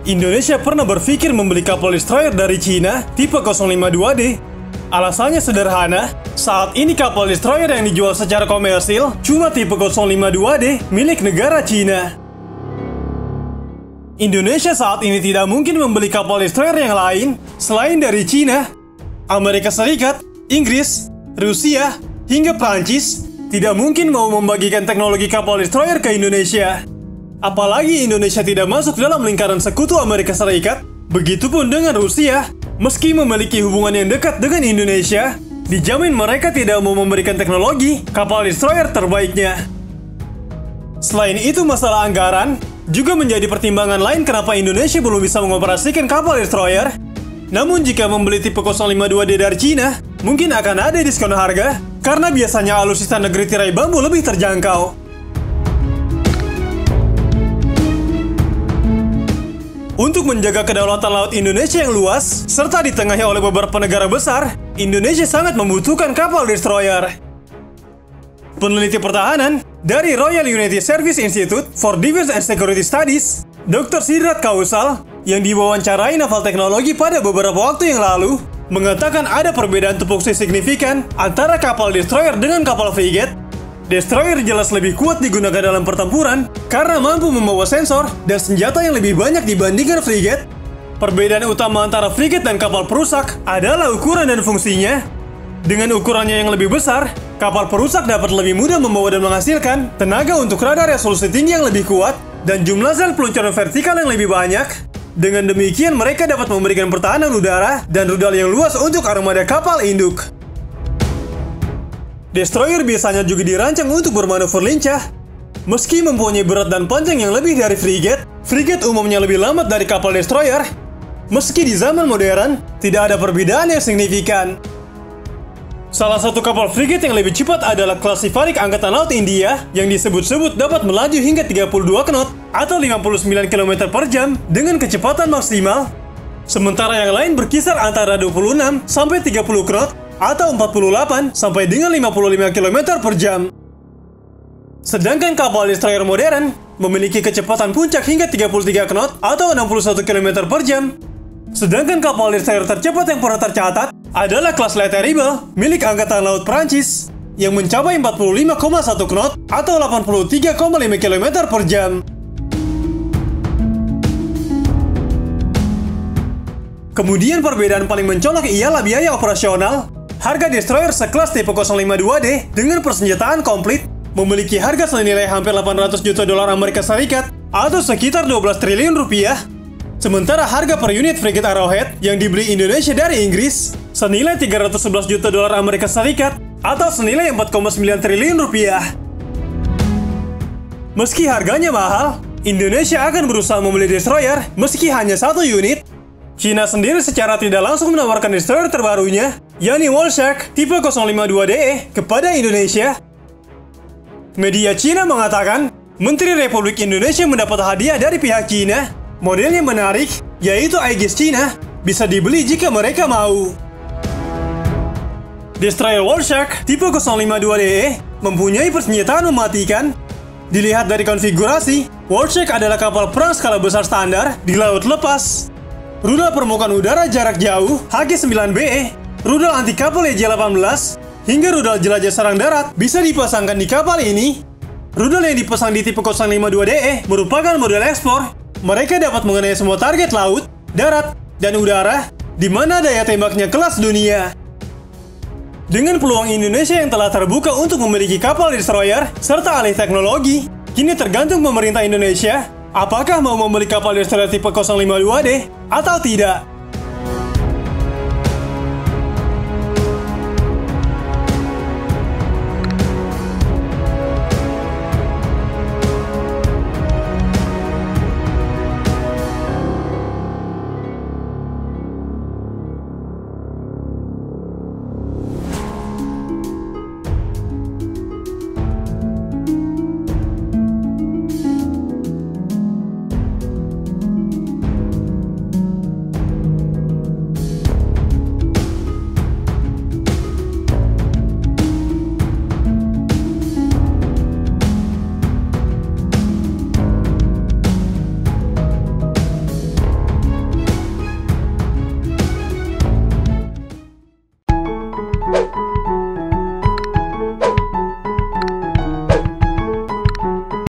Indonesia pernah berpikir membeli kapal destroyer dari Cina tipe 052D. Alasannya sederhana, saat ini kapal destroyer yang dijual secara komersil cuma tipe 052D milik negara Cina. Indonesia saat ini tidak mungkin membeli kapal destroyer yang lain selain dari Cina. Amerika Serikat, Inggris, Rusia, hingga Prancis tidak mungkin mau membagikan teknologi kapal destroyer ke Indonesia. Apalagi Indonesia tidak masuk dalam lingkaran sekutu Amerika Serikat. Begitupun dengan Rusia, meski memiliki hubungan yang dekat dengan Indonesia, dijamin mereka tidak mau memberikan teknologi kapal destroyer terbaiknya. Selain itu, masalah anggaran juga menjadi pertimbangan lain kenapa Indonesia belum bisa mengoperasikan kapal destroyer. Namun jika membeli tipe 052D dari Cina, mungkin akan ada diskon harga, karena biasanya alutsista negeri tirai bambu lebih terjangkau. Untuk menjaga kedaulatan laut Indonesia yang luas, serta ditengahi oleh beberapa negara besar, Indonesia sangat membutuhkan kapal destroyer. Peneliti pertahanan dari Royal United Service Institute for Defense and Security Studies, Dr. Sidrat Kausal, yang diwawancarai Naval Teknologi pada beberapa waktu yang lalu, mengatakan ada perbedaan tupoksi signifikan antara kapal destroyer dengan kapal frigate. Destroyer jelas lebih kuat digunakan dalam pertempuran karena mampu membawa sensor dan senjata yang lebih banyak dibandingkan frigate. Perbedaan utama antara frigate dan kapal perusak adalah ukuran dan fungsinya. Dengan ukurannya yang lebih besar, kapal perusak dapat lebih mudah membawa dan menghasilkan tenaga untuk radar resolusi tinggi yang lebih kuat dan jumlah sel peluncuran vertikal yang lebih banyak. Dengan demikian, mereka dapat memberikan pertahanan udara dan rudal yang luas untuk armada kapal induk. Destroyer biasanya juga dirancang untuk bermanuver lincah. Meski mempunyai berat dan panjang yang lebih dari frigate, frigate umumnya lebih lambat dari kapal destroyer. Meski di zaman modern, tidak ada perbedaan yang signifikan. Salah satu kapal frigate yang lebih cepat adalah kelas Sivarik Angkatan Laut India yang disebut-sebut dapat melaju hingga 32 knot atau 59 km per jam dengan kecepatan maksimal. Sementara yang lain berkisar antara 26 sampai 30 knot atau 48 sampai dengan 55 km per jam. Sedangkan kapal destroyer modern memiliki kecepatan puncak hingga 33 knot atau 61 km per jam. Sedangkan kapal destroyer tercepat yang pernah tercatat adalah kelas Le Terrible milik Angkatan Laut Prancis yang mencapai 45,1 knot atau 83,5 km per jam. Kemudian perbedaan paling mencolok ialah biaya operasional. Harga destroyer sekelas tipe 052D dengan persenjataan komplit memiliki harga senilai hampir 800 juta dolar Amerika Serikat atau sekitar 12 triliun rupiah. Sementara harga per unit frigate Arrowhead yang dibeli Indonesia dari Inggris senilai 311 juta dolar Amerika Serikat atau senilai 4,9 triliun rupiah. Meski harganya mahal, Indonesia akan berusaha membeli destroyer meski hanya satu unit. Cina sendiri secara tidak langsung menawarkan destroyer terbarunya, yakni Wolshark tipe 052DE kepada Indonesia. Media Cina mengatakan, Menteri Republik Indonesia mendapat hadiah dari pihak Cina. Modelnya menarik, yaitu Aegis Cina, bisa dibeli jika mereka mau. Destroyer Wolshark tipe 052DE mempunyai persenjataan mematikan. Dilihat dari konfigurasi, Wolshark adalah kapal perang skala besar standar di laut lepas. Rudal permukaan udara jarak jauh HG-9BE, rudal anti kapal EJ-18, hingga rudal jelajah serang darat bisa dipasangkan di kapal ini. Rudal yang dipasang di tipe 052DE merupakan model ekspor. Mereka dapat mengenai semua target laut, darat, dan udara, di mana daya tembaknya kelas dunia. Dengan peluang Indonesia yang telah terbuka untuk memiliki kapal destroyer serta alih teknologi, kini tergantung pemerintah Indonesia apakah mau membeli kapal destroyer tipe 052D atau tidak.